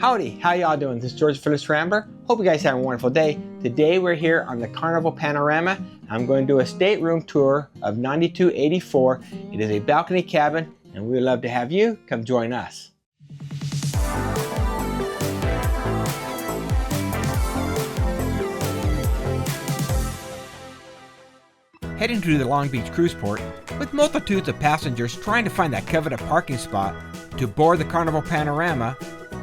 Howdy, how y'all doing? This is George Phillips Rambler. Hope you guys have a wonderful day. Today we're here on the Carnival Panorama. I'm going to do a stateroom tour of 9284. It is a balcony cabin and we would love to have you come join us. Heading to the Long Beach cruise port with multitudes of passengers trying to find that coveted parking spot to board the Carnival Panorama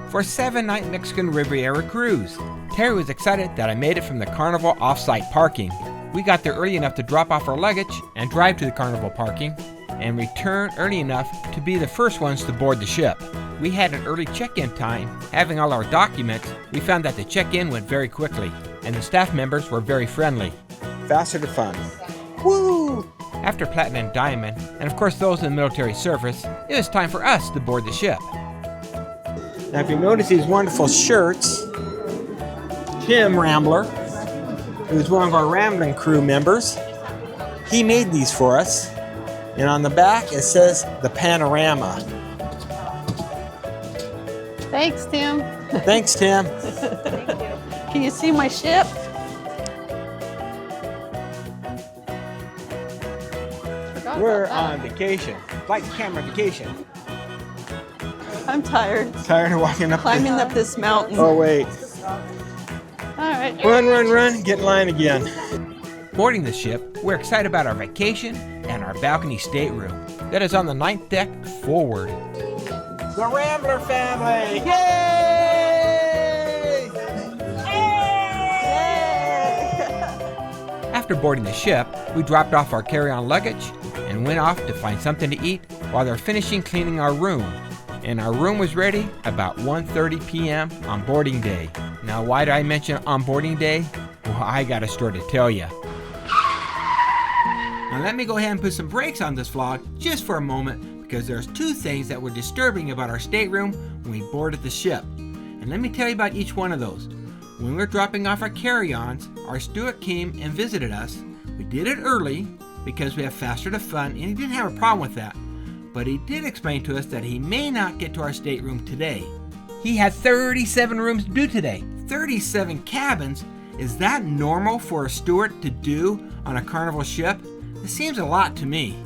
for a 7-night Mexican Riviera cruise. Terry was excited that I made it from the Carnival off-site parking. We got there early enough to drop off our luggage and drive to the Carnival parking and return early enough to be the first ones to board the ship. We had an early check-in time. Having all our documents, we found that the check-in went very quickly and the staff members were very friendly. Faster to fun. Woo! After Platinum and Diamond, and of course those in the military service, it was time for us to board the ship. Now if you notice these wonderful shirts, Tim Rambler, who's one of our Rambling crew members, he made these for us. And on the back it says the Panorama. Thanks, Tim. Thanks, Tim. Thank you. Can you see my ship? We're on vacation, flight camera vacation. I'm tired. Tired of walking up climbing up this mountain. Oh wait. All right. Run, run, run, get in line again. Boarding the ship, we're excited about our vacation and our balcony stateroom that is on the 9th deck forward. The Rambler family! Yay! After boarding the ship, we dropped off our carry-on luggage and went off to find something to eat while they're finishing cleaning our room. And our room was ready about 1:30 p.m. on boarding day. Now why did I mention on boarding day? Well, I got a story to tell you. Now let me go ahead and put some brakes on this vlog just for a moment because there's two things that were disturbing about our stateroom when we boarded the ship. And let me tell you about each one of those. When we were dropping off our carry-ons, our steward came and visited us. We did it early because we have faster to fun and he didn't have a problem with that. But he did explain to us that he may not get to our stateroom today. He had 37 rooms to do today. 37 cabins? Is that normal for a steward to do on a Carnival ship? It seems a lot to me.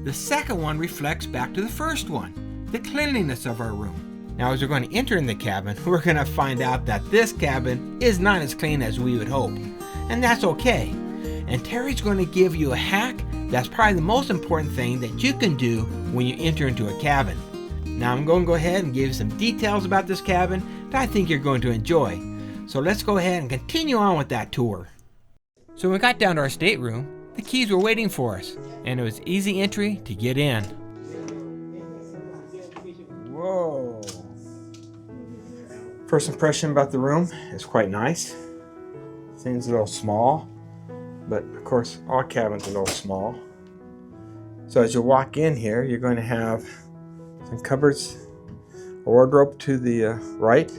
The second one reflects back to the first one, the cleanliness of our room. Now as we're going to enter in the cabin, we're going to find out that this cabin is not as clean as we would hope. And that's okay. And Terry's going to give you a hack that's probably the most important thing that you can do when you enter into a cabin. Now I'm going to go ahead and give you some details about this cabin that I think you're going to enjoy. So let's go ahead and continue on with that tour. So when we got down to our stateroom, the keys were waiting for us and it was easy entry to get in. Whoa. First impression about the room is quite nice. Seems a little small. But of course all cabins are a little small. So as you walk in here, you're going to have some cupboards, a wardrobe to the right,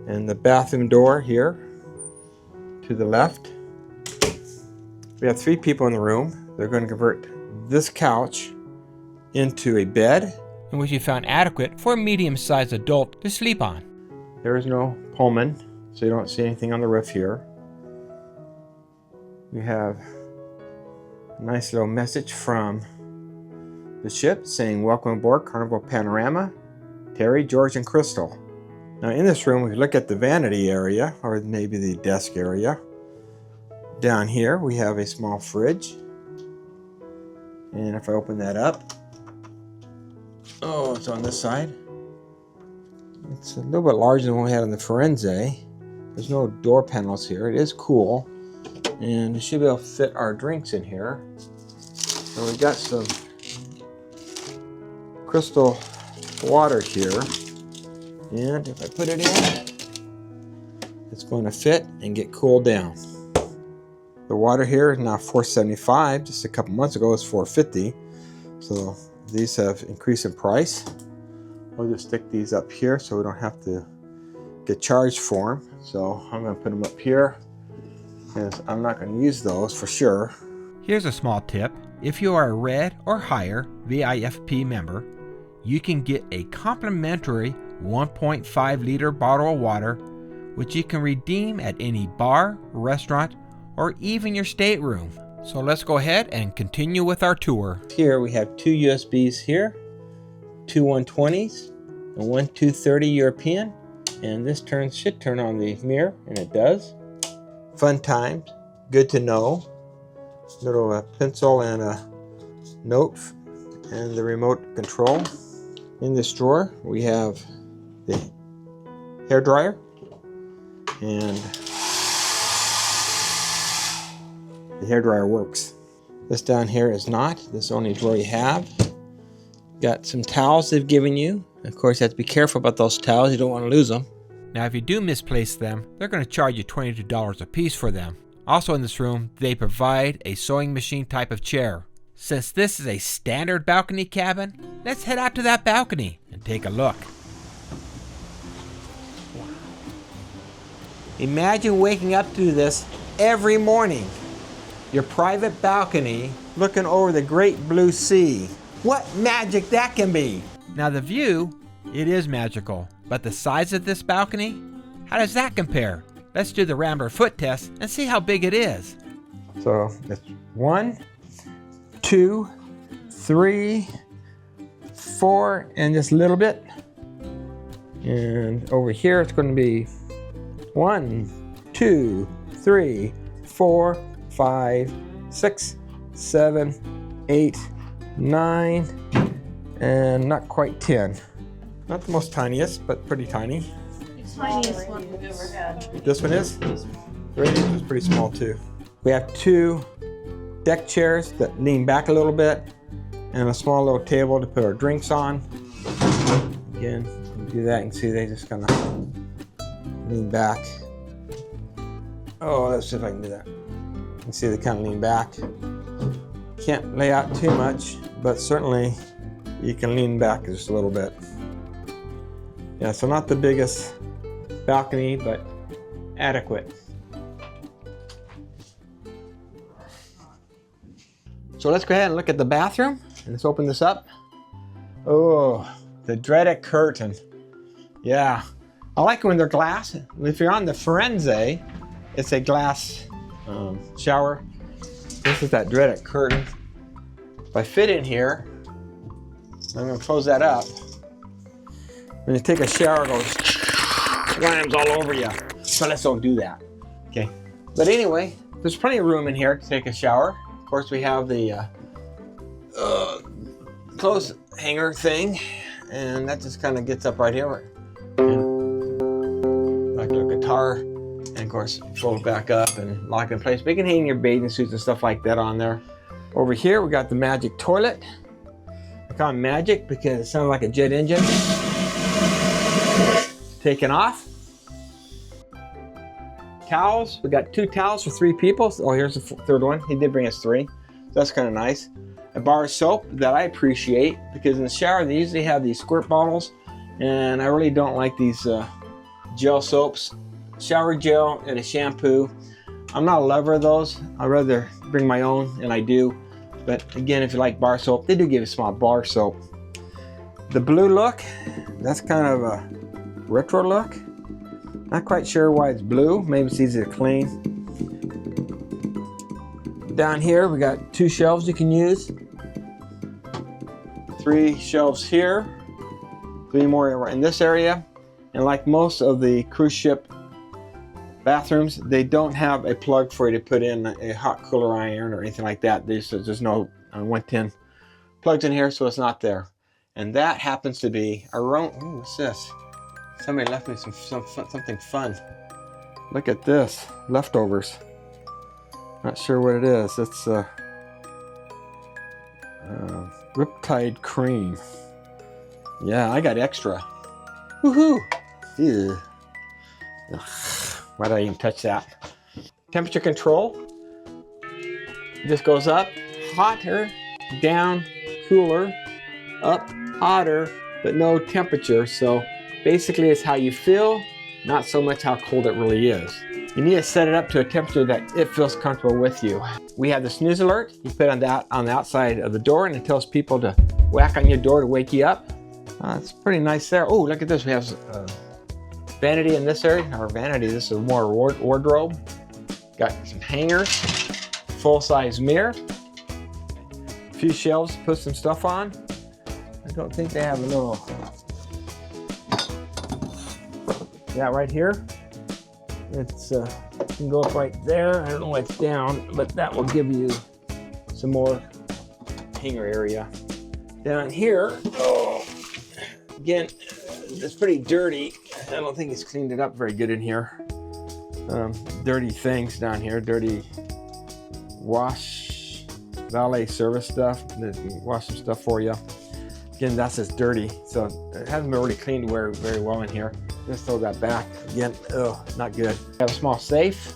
and the bathroom door here to the left. We have 3 people in the room. They're going to convert this couch into a bed, in which you found adequate for a medium-sized adult to sleep on. There is no Pullman, so you don't see anything on the roof here. We have a nice little message from the ship saying, "Welcome aboard Carnival Panorama, Terry, George, and Crystal." Now in this room, if you look at the vanity area, or maybe the desk area, down here we have a small fridge. And if I open that up, oh, it's on this side. It's a little bit larger than what we had on the Firenze. There's no door panels here. It is cool. And we should be able to fit our drinks in here. So we got some crystal water here. And if I put it in, it's going to fit and get cooled down. The water here is now $4.75. Just a couple months ago it was $4.50. So these have increased in price. We'll just stick these up here so we don't have to get charged for them. So I'm going to put them up here, because I'm not going to use those for sure. Here's a small tip. If you are a red or higher VIFP member, you can get a complimentary 1.5 liter bottle of water, which you can redeem at any bar, restaurant, or even your stateroom. So let's go ahead and continue with our tour. Here we have two USBs here, two 120s and one 230 European, and this should turn on the mirror, and it does. Fun times, good to know. Little pencil and a note and the remote control. In this drawer we have the hair dryer, and the hair dryer works. This down here is not. This is the only drawer you have. Got some towels they've given you. Of course, you have to be careful about those towels. You don't want to lose them. Now, if you do misplace them, they're going to charge you $22 a piece for them. Also in this room, they provide a sewing machine type of chair. Since this is a standard balcony cabin, let's head out to that balcony and take a look. Imagine waking up to this every morning. Your private balcony looking over the great blue sea. What magic that can be! Now the view, it is magical, but the size of this balcony, how does that compare? Let's do the Rambler foot test and see how big it is. So it's 1, 2, 3, 4, and just a little bit. And over here it's going to be 1, 2, 3, 4, 5, 6, 7, 8, 9, and not quite 10. Not the most tiniest, but pretty tiny. Tiniest one we've ever had. This one is? The radius is pretty small too. We have two deck chairs that lean back a little bit, and a small little table to put our drinks on. Again, you do that, you can see they just kind of lean back. Oh, let's see if I can do that. You can see they kind of lean back. Can't lay out too much, but certainly you can lean back just a little bit. Yeah, so not the biggest balcony, but adequate. So let's go ahead and look at the bathroom, and let's open this up. Oh, the dreaded curtain. Yeah, I like it when they're glass. If you're on the Firenze, it's a glass shower. This is that dreaded curtain. If I fit in here, I'm going to close that up. When you take a shower, it goes slams all over you. So let's don't do that. Okay. But anyway, there's plenty of room in here to take a shower. Of course, we have the clothes hanger thing, and that just kind of gets up right here. And like a guitar, and of course, fold it back up and lock it in place. But you can hang your bathing suits and stuff like that on there. Over here, we got the magic toilet. I call it magic because it sounds like a jet engine. Taken off. Towels, we got 2 towels for 3 people. Oh, here's the third one. He did bring us 3. So that's kind of nice. A bar of soap that I appreciate because in the shower they usually have these squirt bottles, and I really don't like these gel soaps. Shower gel and a shampoo. I'm not a lover of those. I'd rather bring my own, and I do. But again, if you like bar soap, they do give a small bar soap. The blue look, that's kind of a retro look. Not quite sure why it's blue. Maybe it's easy to clean. Down here, we got 2 shelves you can use. 3 shelves here. 3 more in this area. And like most of the cruise ship bathrooms, they don't have a plug for you to put in a hot cooler iron or anything like that. There's no 110 plugs in here, so it's not there. And that happens to be our own. Ooh, what's this? Somebody left me something fun. Look at this, leftovers. Not sure what it is. It's Riptide cream. Yeah, I got extra. Woohoo! Ew. Ugh, why did I even touch that? Temperature control. This goes up, hotter, down, cooler, up, hotter, but no temperature. So basically it's how you feel, not so much how cold it really is. You need to set it up to a temperature that it feels comfortable with you. We have the snooze alert. You put on the outside of the door, and it tells people to whack on your door to wake you up. It's pretty nice there. Oh, look at this. We have vanity in this area. Our vanity, this is more wardrobe. Got some hangers, full-size mirror, a few shelves to put some stuff on. I don't think they have a little, yeah, right here. It's you can go up right there. I don't know why it's down, but that will give you some more hanger area. Down here, oh, again, it's pretty dirty. I don't think he's cleaned it up very good in here. Dirty things down here, dirty wash, valet service stuff. Wash some stuff for you. Again, that's just dirty, so it hasn't been really cleaned very well in here. Just throw that back. Again, not good. I have a small safe,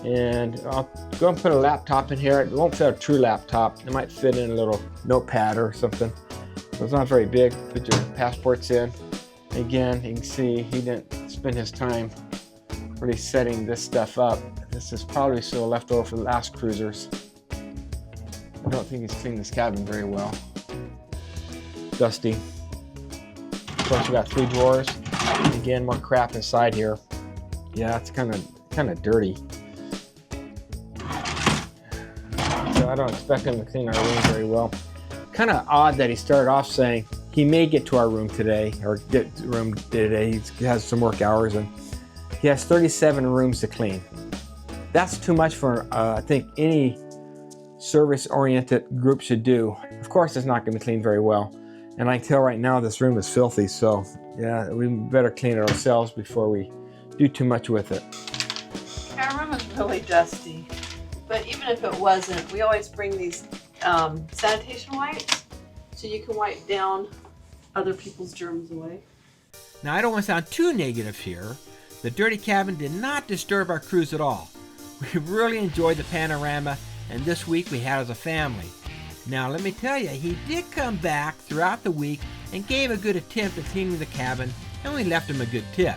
and I'll go and put a laptop in here. It won't fit a true laptop. It might fit in a little notepad or something. So it's not very big. Put your passports in. Again, you can see he didn't spend his time really setting this stuff up. This is probably still left over from the last cruisers. I don't think he's cleaned this cabin very well. Dusty. Of course, we got 3 drawers. Again, more crap inside here. Yeah, it's kind of dirty. So I don't expect him to clean our room very well. Kind of odd that he started off saying he may get to our room today, or get to the room today. He has some work hours, and he has 37 rooms to clean. That's too much for I think any service-oriented group should do. Of course, it's not going to clean very well. And I can tell right now this room is filthy, so yeah, we better clean it ourselves before we do too much with it. Our room is really dusty, but even if it wasn't, we always bring these sanitation wipes so you can wipe down other people's germs away. Now, I don't want to sound too negative here. The dirty cabin did not disturb our cruise at all. We really enjoyed the panorama, and this week we had as a family. Now, let me tell you, he did come back throughout the week and gave a good attempt at cleaning the cabin, and we left him a good tip.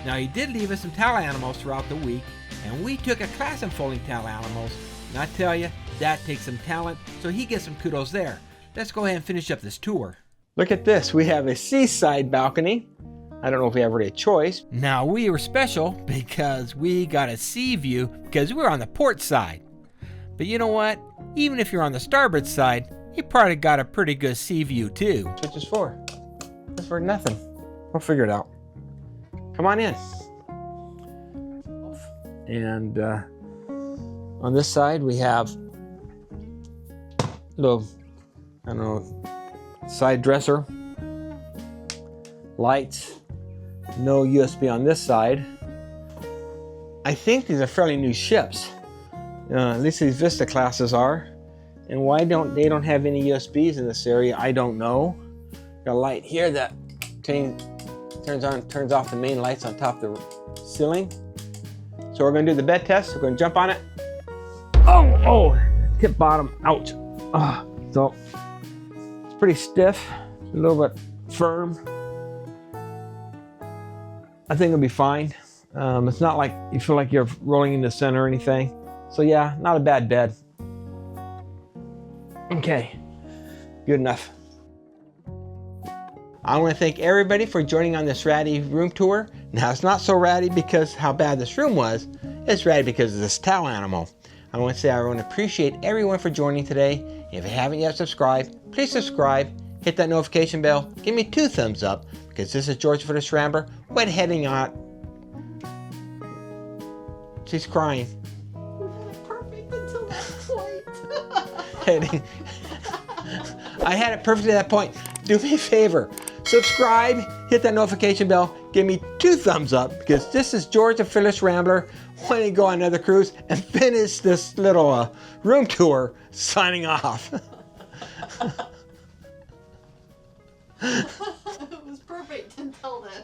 Now, he did leave us some towel animals throughout the week, and we took a class in folding towel animals, and I tell you, that takes some talent, so he gets some kudos there. Let's go ahead and finish up this tour. Look at this. We have a seaside balcony. I don't know if we have really a choice. Now, we were special because we got a sea view because we're on the port side. But you know what? Even if you're on the starboard side, you probably got a pretty good sea view too. Which is for? It's for nothing. We'll figure it out. Come on in. And on this side we have a little, I don't know, side dresser, lights, no USB on this side. I think these are fairly new ships. At least these Vista classes are. And why they don't have any USBs in this area, I don't know. Got a light here that turns on, turns off the main lights on top of the ceiling. So we're gonna do the bed test. We're gonna jump on it. Oh, hip bottom, ouch. So it's pretty stiff, a little bit firm. I think it'll be fine. It's not like you feel like you're rolling in the center or anything. So yeah, not a bad bed. Okay, good enough. I want to thank everybody for joining on this ratty room tour. Now, it's not so ratty because how bad this room was. It's ratty because of this towel animal. I want to say I want to appreciate everyone for joining today. If you haven't yet subscribed, please subscribe. Hit that notification bell. Give me 2 thumbs up because this is George for the Rambler. Went heading out. She's crying. Perfect until that point. Heading. I had it perfect at that point. Do me a favor. Subscribe, hit that notification bell, give me 2 thumbs up because this is George the Fearless Rambler wanting to go on another cruise and finish this little room tour, signing off. It was perfect until then.